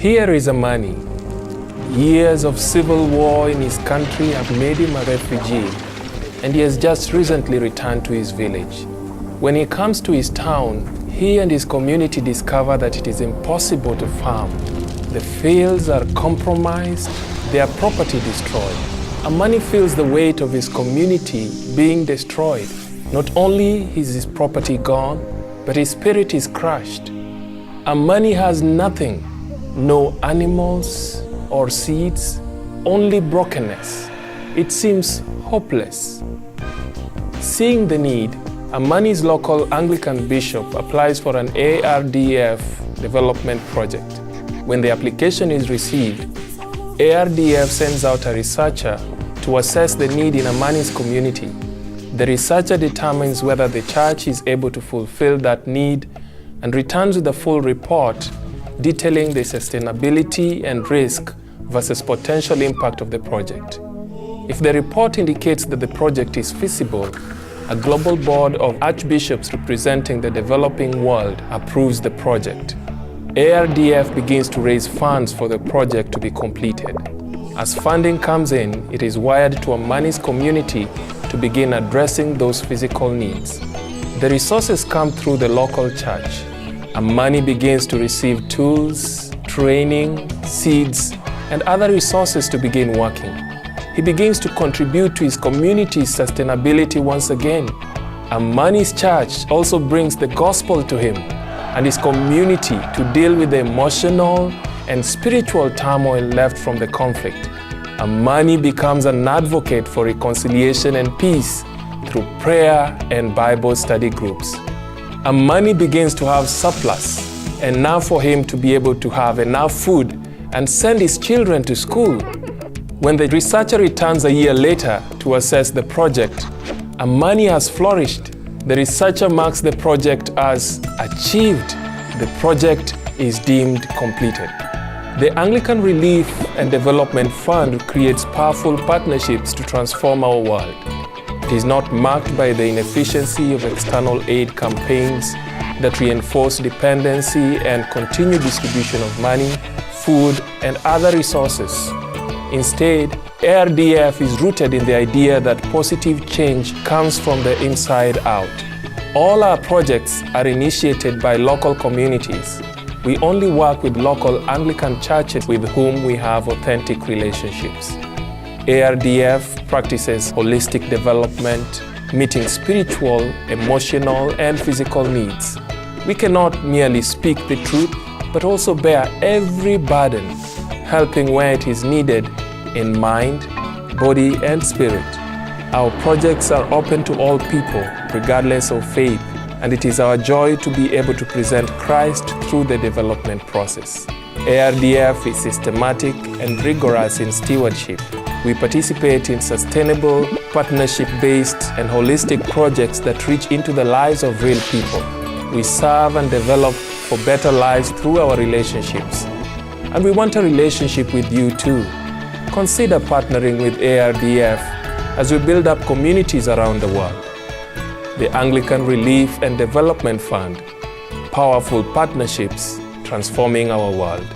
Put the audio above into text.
Here is Amani. Years of civil war in his country have made him a refugee, and he has just recently returned to his village. When he comes to his town, he and his community discover that it is impossible to farm. The fields are compromised, their property destroyed. Amani feels the weight of his community being destroyed. Not only is his property gone, but his spirit is crushed. Amani has nothing, no animals or seeds, only brokenness. It seems hopeless. Seeing the need, Amani's local Anglican bishop applies for an ARDF development project. When the application is received, ARDF sends out a researcher to assess the need in Amani's community. The researcher determines whether the church is able to fulfill that need and returns with a full report detailing the sustainability and risk versus potential impact of the project. If the report indicates that the project is feasible, a global board of archbishops representing the developing world approves the project. ARDF begins to raise funds for the project to be completed. As funding comes in, it is wired to Amani's community to begin addressing those physical needs. The resources come through the local church. Amani begins to receive tools, training, seeds, and other resources to begin working. He begins to contribute to his community's sustainability once again. Amani's church also brings the gospel to him and his community to deal with the emotional and spiritual turmoil left from the conflict. Amani becomes an advocate for reconciliation and peace through prayer and Bible study groups. Amani begins to have surplus, enough for him to be able to have enough food and send his children to school. When the researcher returns a year later to assess the project, Amani has flourished. The researcher marks the project as achieved. The project is deemed completed. The Anglican Relief and Development Fund creates powerful partnerships to transform our world. It is not marked by the inefficiency of external aid campaigns that reinforce dependency and continued distribution of money, food, and other resources. Instead, ARDF is rooted in the idea that positive change comes from the inside out. All our projects are initiated by local communities. We only work with local Anglican churches with whom we have authentic relationships. ARDF practices holistic development, meeting spiritual, emotional, and physical needs. We cannot merely speak the truth, but also bear every burden, helping where it is needed in mind, body, and spirit. Our projects are open to all people, regardless of faith, and it is our joy to be able to present Christ through the development process. ARDF is systematic and rigorous in stewardship. We participate in sustainable, partnership-based, and holistic projects that reach into the lives of real people. We serve and develop for better lives through our relationships. And we want a relationship with you too. Consider partnering with ARDF as we build up communities around the world. The Anglican Relief and Development Fund, powerful partnerships transforming our world.